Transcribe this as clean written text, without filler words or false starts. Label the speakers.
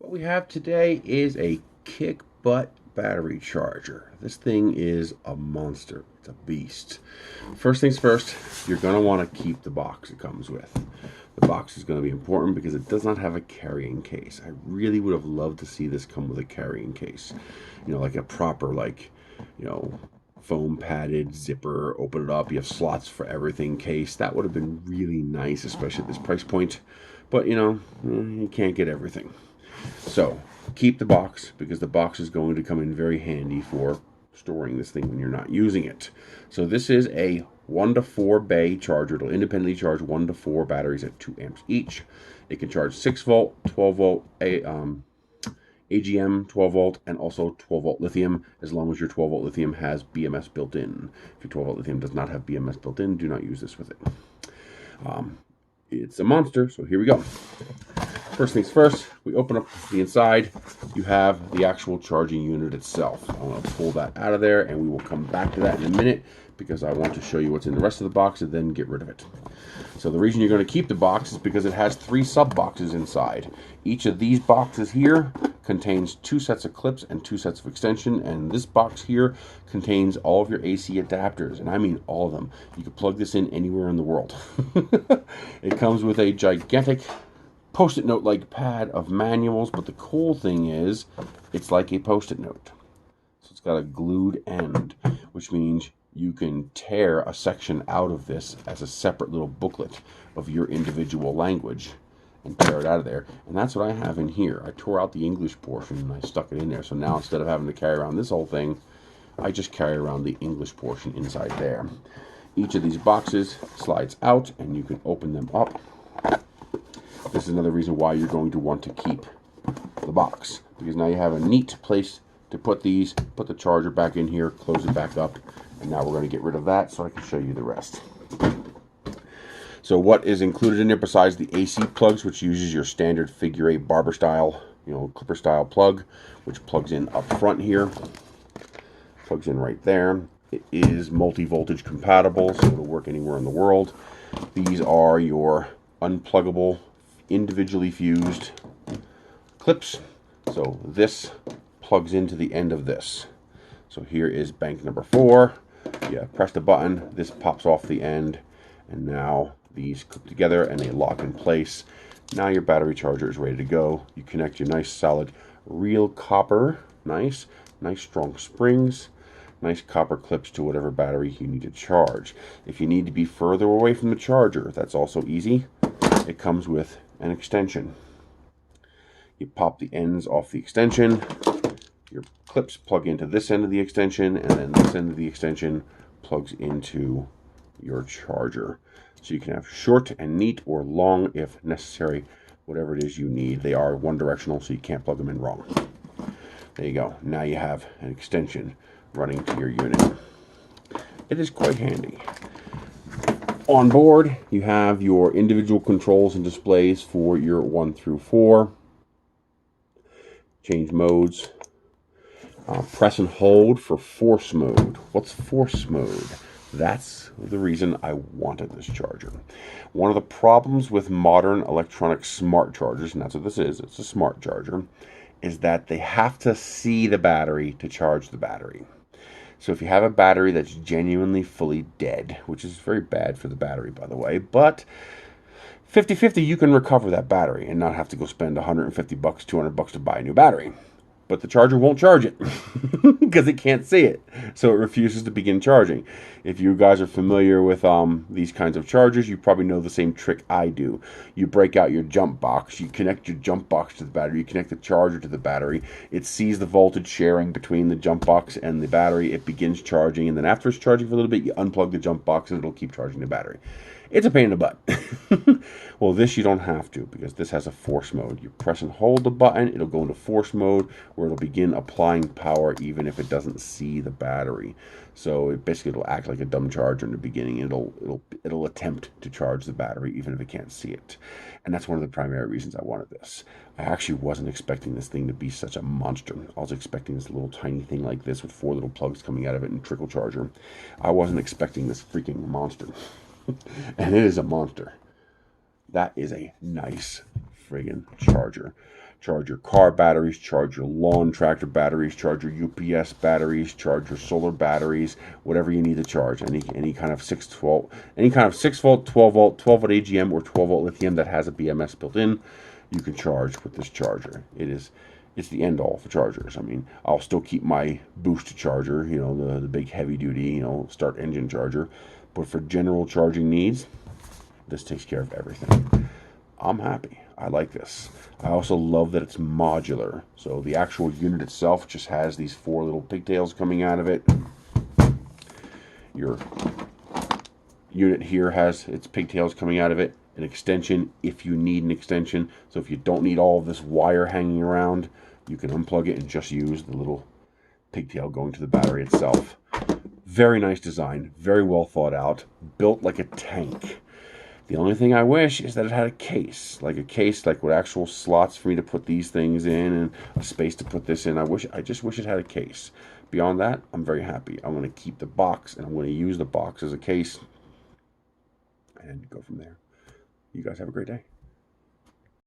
Speaker 1: What we have today is a kick butt battery charger. This thing is a monster. It's a beast. First things first, you're going to want to keep the box it comes with. The box is going to be important because it does not have a carrying case. I really would have loved to see this come with a carrying case. You know, like a proper, foam padded zipper, open it up, you have slots for everything case. That would have been really nice, especially at this price point. But, you can't get everything. So keep the box because the box is going to come in very handy for storing this thing when you're not using it. So this is a 1 to 4 bay charger. It'll independently charge 1 to 4 batteries at 2 amps each. It can charge 6 volt, 12 volt, AGM 12 volt, and also 12 volt lithium, as long as your 12 volt lithium has BMS built in. If your 12 volt lithium does not have BMS built in, do not use this with it. It's a monster, so here we go. First things first, we open up the inside. You have the actual charging unit itself. I'm going to pull that out of there, and we will come back to that in a minute because I want to show you what's in the rest of the box and then get rid of it. So the reason you're going to keep the box is because it has 3 sub boxes inside. Each of these boxes here contains 2 sets of clips and 2 sets of extension, and this box here contains all of your AC adapters, and I mean all of them. You can plug this in anywhere in the world. It comes with a gigantic post-it note like pad of manuals, but the cool thing is it's like a post-it note. So it's got a glued end, which means you can tear a section out of this as a separate little booklet of your individual language and tear it out of there. And that's what I have in here. I tore out the English portion and I stuck it in there. So now instead of having to carry around this whole thing, I just carry around the English portion inside there. Each of these boxes slides out and you can open them up. This is another reason why you're going to want to keep the box, because now you have a neat place to put these, put the charger back in here, close it back up, and now we're going to get rid of that so I can show you the rest. So what is included in there besides the AC plugs, which uses your standard figure 8 barber style, clipper style plug, which plugs in up front here, plugs in right there. It is multi-voltage compatible, so it'll work anywhere in the world. These are your unpluggable, individually fused clips. So this plugs into the end of this. So here is bank number 4. You press the button, this pops off the end, and now these clip together and they lock in place. Now your battery charger is ready to go. You connect your nice solid real copper, nice strong springs, nice copper clips to whatever battery you need to charge. If you need to be further away from the charger, that's also easy. It comes with an extension. You pop the ends off the extension. Your clips plug into this end of the extension, and then this end of the extension plugs into your charger. So you can have short and neat or long if necessary, whatever it is you need. They are one directional, so you can't plug them in wrong. There you go. Now you have an extension running to your unit. It is quite handy. On board, you have your individual controls and displays for your 1 through 4. Change modes. Press and hold for force mode. What's force mode? That's the reason I wanted this charger. One of the problems with modern electronic smart chargers, and that's what this is, it's a smart charger, is that they have to see the battery to charge the battery. So if you have a battery that's genuinely fully dead, which is very bad for the battery, by the way, but 50-50, you can recover that battery and not have to go spend $150, $200 to buy a new battery. But the charger won't charge it because it can't see it. So it refuses to begin charging. If you guys are familiar with these kinds of chargers, you probably know the same trick I do. You break out your jump box. You connect your jump box to the battery. You connect the charger to the battery. It sees the voltage sharing between the jump box and the battery. It begins charging. And then after it's charging for a little bit, you unplug the jump box and it'll keep charging the battery. It's a pain in the butt. Well, this you don't have to because this has a force mode. You press and hold the button, it'll go into force mode where it'll begin applying power even if it doesn't see the battery. So it'll act like a dumb charger in the beginning. It'll attempt to charge the battery even if it can't see it. And that's one of the primary reasons I wanted this. I actually wasn't expecting this thing to be such a monster. I was expecting this little tiny thing like this with 4 little plugs coming out of it and trickle charger. I wasn't expecting this freaking monster. And it is a monster. That is a nice friggin' charger. Charge your car batteries, charge your lawn tractor batteries, charge your UPS batteries, charge your solar batteries, whatever you need to charge. Any kind of 6 volt, 12 volt, 12 volt AGM or 12 volt lithium that has a BMS built in, you can charge with this charger. It's the end all for chargers. I mean, I'll still keep my boost charger, you know, the big heavy duty, you know, start engine charger. But for general charging needs, this takes care of everything. I'm happy. I like this. I also love that it's modular. So the actual unit itself just has these 4 little pigtails coming out of it. Your unit here has its pigtails coming out of it. An extension if you need an extension. So if you don't need all of this wire hanging around, you can unplug it and just use the little pigtail going to the battery itself. Very nice design, very well thought out, built like a tank. The only thing I wish is that it had a case like with actual slots for me to put these things in and a space to put this in. I just wish it had a case. Beyond that, I'm very happy. I'm going to keep the box and I'm going to use the box as a case and go from there. You guys have a great day.